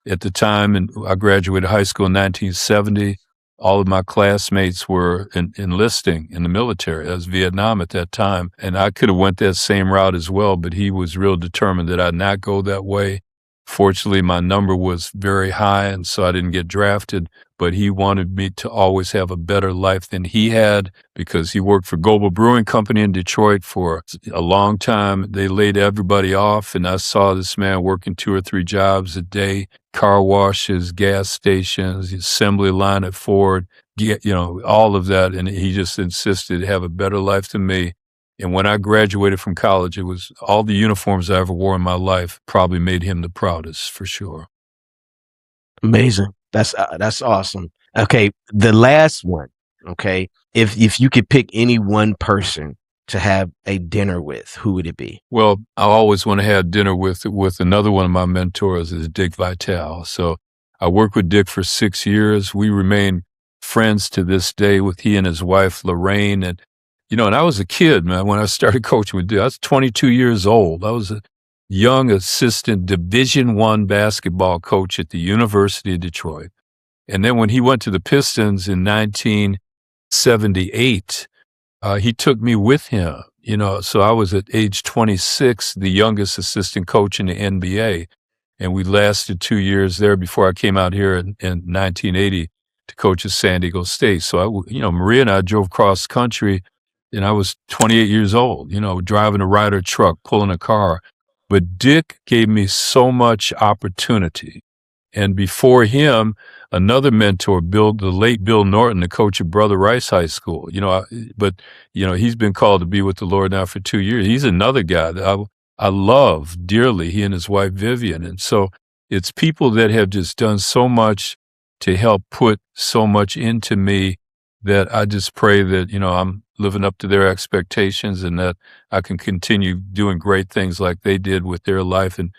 at the time, and I graduated high school in 1970. All of my classmates were enlisting in the military. That was Vietnam at that time, and I could have went that same route as well, but he was real determined that I not go that way. Fortunately, my number was very high, and so I didn't get drafted, but he wanted me to always have a better life than he had, because he worked for Global Brewing Company in Detroit for a long time. They laid everybody off, and I saw this man working 2 or 3 jobs a day, car washes, gas stations, assembly line at Ford, you know, all of that, and he just insisted to have a better life than me. And when I graduated from college, it was all the uniforms I ever wore in my life probably made him the proudest, for sure. Amazing. That's awesome. Okay, the last one. Okay, if you could pick any one person to have a dinner with, who would it be? Well, I always want to have dinner with another one of my mentors, is Dick Vitale. So I worked with Dick for 6 years. We remain friends to this day with he and his wife, Lorraine. And, you know, and I was a kid, man, when I started coaching with Dick. I was 22 years old. I was a young assistant Division I basketball coach at the University of Detroit. And then when he went to the Pistons in 1978, he took me with him, you know, so I was at age 26, the youngest assistant coach in the NBA. And we lasted 2 years there before I came out here in 1980 to coach at San Diego State. So, Maria and I drove cross country, and I was 28 years old, you know, driving a Ryder truck, pulling a car. But Dick gave me so much opportunity. And before him, another mentor, the late Bill Norton, the coach of Brother Rice High School, he's been called to be with the Lord now for 2 years. He's another guy that I love dearly, he and his wife, Vivian. And so it's people that have just done so much to help put so much into me that I just pray that, I'm living up to their expectations and that I can continue doing great things like they did with their life. And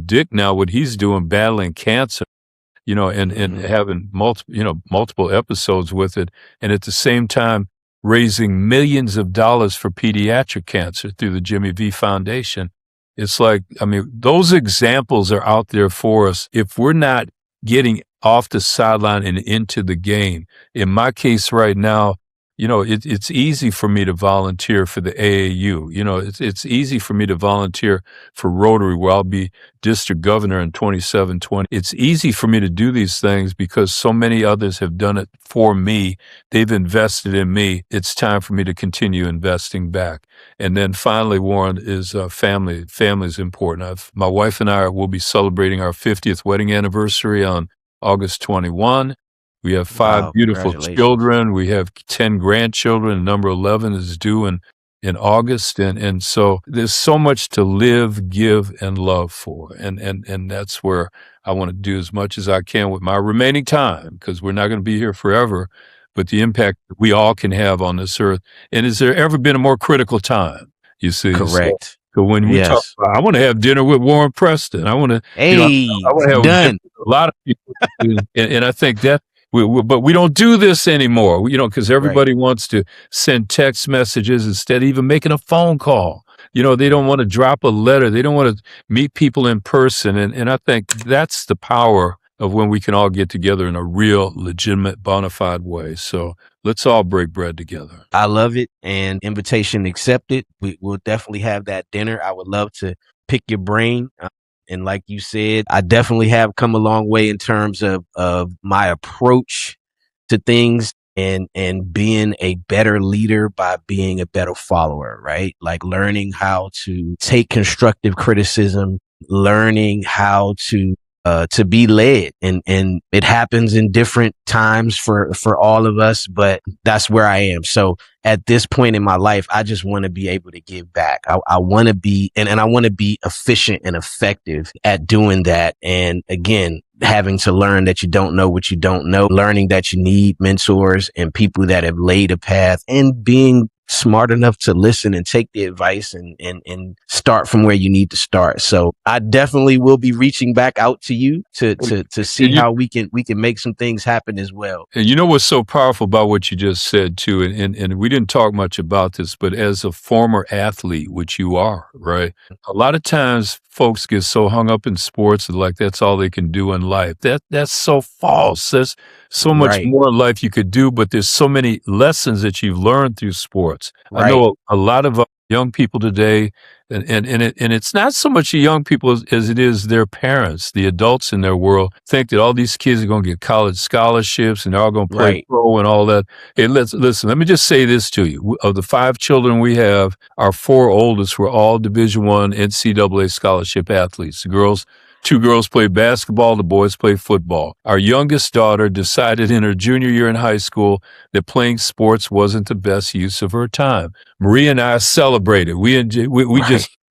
Dick now, what he's doing, battling cancer, and having multiple episodes with it. And at the same time, raising millions of dollars for pediatric cancer through the Jimmy V Foundation. It's like, those examples are out there for us. If we're not getting off the sideline and into the game, in my case right now, it's easy for me to volunteer for the AAU. It's easy for me to volunteer for Rotary, where I'll be district governor in 2720. It's easy for me to do these things because so many others have done it for me. They've invested in me. It's time for me to continue investing back. And then finally, Warren, is family. Family is important. My wife and I will be celebrating our 50th wedding anniversary on August 21. We have 5 beautiful children. We have 10 grandchildren. Number 11 is due in August. And so there's so much to live, give, and love for. And that's where I want to do as much as I can with my remaining time, because we're not going to be here forever, but the impact we all can have on this earth. And has there ever been a more critical time? You see? Correct. So when we talk about, I want to have dinner with Warren Preston. I want to, I want to have done. A lot of people. And I think that, but we don't do this anymore, because everybody wants to send text messages instead of even making a phone call. They don't want to drop a letter. They don't want to meet people in person. And I think that's the power of when we can all get together in a real, legitimate, bona fide way. So let's all break bread together. I love it. And invitation accepted. We'll definitely have that dinner. I would love to pick your brain. And like you said, I definitely have come a long way in terms of my approach to things and being a better leader by being a better follower, right? Like learning how to take constructive criticism, learning how to be led. And it happens in different times for all of us, but that's where I am. So at this point in my life, I just want to be able to give back. I want to be, and I want to be efficient and effective at doing that. And again, having to learn that you don't know what you don't know, learning that you need mentors and people that have laid a path, and being smart enough to listen and take the advice and start from where you need to start. So I definitely will be reaching back out to you to see how we can make some things happen as well. And you know what's so powerful about what you just said too, and we didn't talk much about this, but as a former athlete, which you are, right? A lot of times folks get so hung up in sports and like that's all they can do in life. That's so false. There's so much more in life you could do, but there's so many lessons that you've learned through sports. I know a lot of young people today, and it's not so much the young people as it is their parents, the adults in their world, think that all these kids are going to get college scholarships and they're all going to play pro and all that. Hey, listen, let me just say this to you. Of the 5 children we have, our 4 oldest were all Division I NCAA scholarship athletes. The 2 girls play basketball, the boys play football. Our youngest daughter decided in her junior year in high school that playing sports wasn't the best use of her time. Maria and I celebrated. We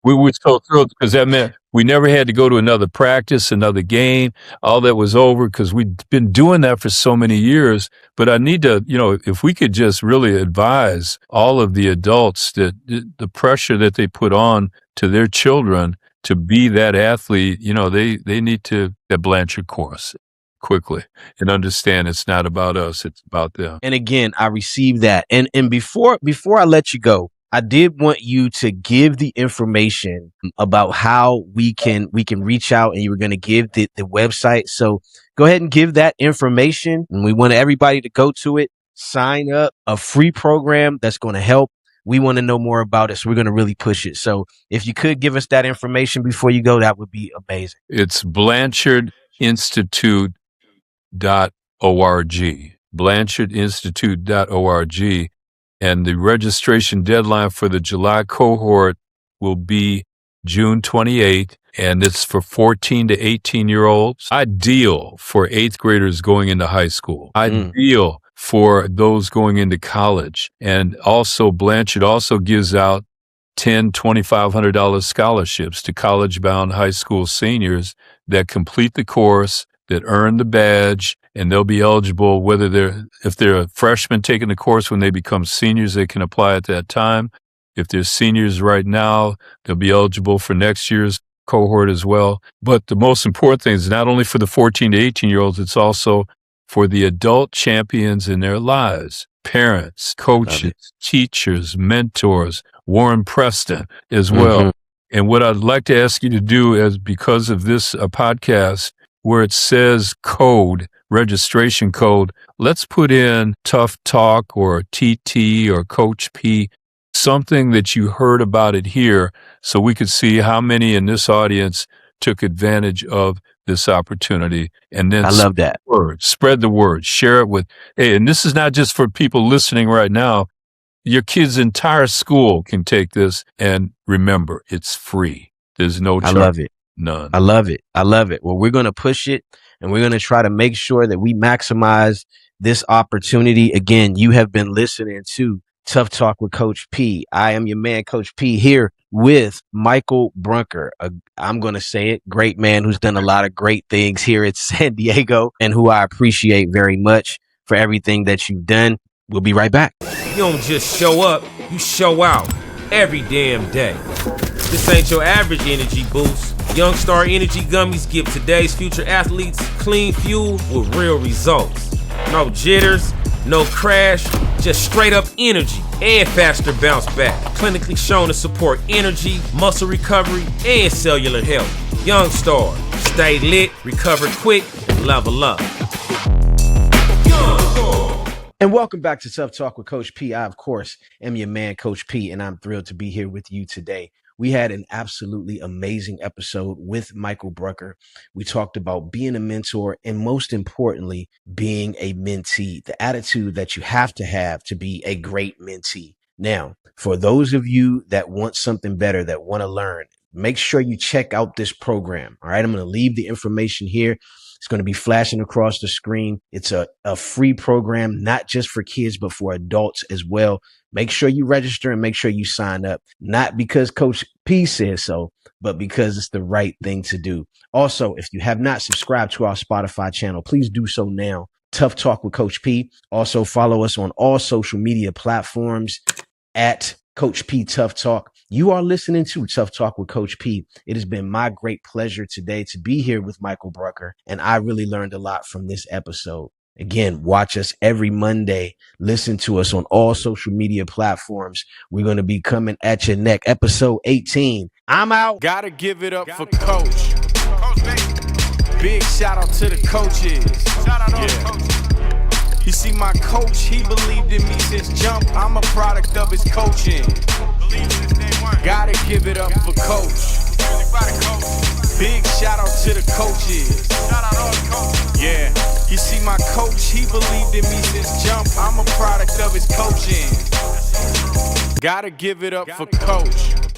were so thrilled because that meant we never had to go to another practice, another game. All that was over because we'd been doing that for so many years. But I need to, if we could just really advise all of the adults that the pressure that they put on to their children to be that athlete, they need to that Blanchard course quickly and understand it's not about us, it's about them. And again, I received that. And before I let you go, I did want you to give the information about how we can reach out, and you were going to give the website. So go ahead and give that information. And we want everybody to go to it, sign up, a free program that's going to help. We want to know more about it, so we're going to really push it. So if you could give us that information before you go, that would be amazing. It's BlanchardInstitute.org. BlanchardInstitute.org. And the registration deadline for the July cohort will be June 28th. And it's for 14 to 18-year-olds. Ideal for 8th graders going into high school. Ideal for those going into college. And also Blanchard also gives out $1,000, $2,500 scholarships to college-bound high school seniors that complete the course, that earn the badge, and they'll be eligible if they're a freshman taking the course when they become seniors, they can apply at that time. If they're seniors right now, they'll be eligible for next year's cohort as well. But the most important thing is not only for the 14 to 18-year-olds, it's also for the adult champions in their lives, parents, coaches, teachers, mentors, Warren Preston as well. And what I'd like to ask you to do is, because of this podcast, where it says code registration code, let's put in Tuff Talk or TT or Coach P, something that you heard about it here, so we could see how many in this audience took advantage of this opportunity. And then I love that. Spread the word, share it with, hey, and this is not just for people listening right now. Your kid's entire school can take this, and remember, it's free. There's no charge. I love it. None. I love it. I love it. Well, we're going to push it, and we're going to try to make sure that we maximize this opportunity. Again, you have been listening to Tuff Talk with Coach P. I am your man, Coach P, here with Michael Brunker. I'm going to say it, great man who's done a lot of great things here at San Diego and who I appreciate very much for everything that you've done. We'll be right back. You don't just show up, you show out every damn day. This ain't your average energy boost. Young Star Energy Gummies give today's future athletes clean fuel with real results. No jitters, no crash, just straight up energy and faster bounce back. Clinically shown to support energy, muscle recovery, and cellular health. Young Star, stay lit, recover quick, and level up. And welcome back to Tuff Talk with Coach P. I, of course, am your man, Coach P, and I'm thrilled to be here with you today. We had an absolutely amazing episode with Michael Brunker. We talked about being a mentor and, most importantly, being a mentee, the attitude that you have to be a great mentee. Now, for those of you that want something better, that want to learn, make sure you check out this program. All right, I'm going to leave the information here. It's going to be flashing across the screen. It's a free program, not just for kids, but for adults as well. Make sure you register and make sure you sign up, not because Coach P says so, but because it's the right thing to do. Also, if you have not subscribed to our Spotify channel, please do so now. Tuff Talk with Coach P. Also follow us on all social media platforms at Coach P Tuff Talk. You are listening to Tuff Talk with Coach P. It has been my great pleasure today to be here with Michael Brunker, and I really learned a lot from this episode. Again, watch us every Monday. Listen to us on all social media platforms. We're going to be coming at your neck. Episode 18. I'm out. Gotta give it up for Coach. Big shout out to the coaches. Shout out to the coaches. You see, my coach, he believed in me since jump. I'm a product of his coaching. Gotta give it up for Coach. Big shout out to the coaches. Shout out all the coaches. Yeah. You see, my coach, he believed in me since jump. I'm a product of his coaching. Gotta give it up for Coach.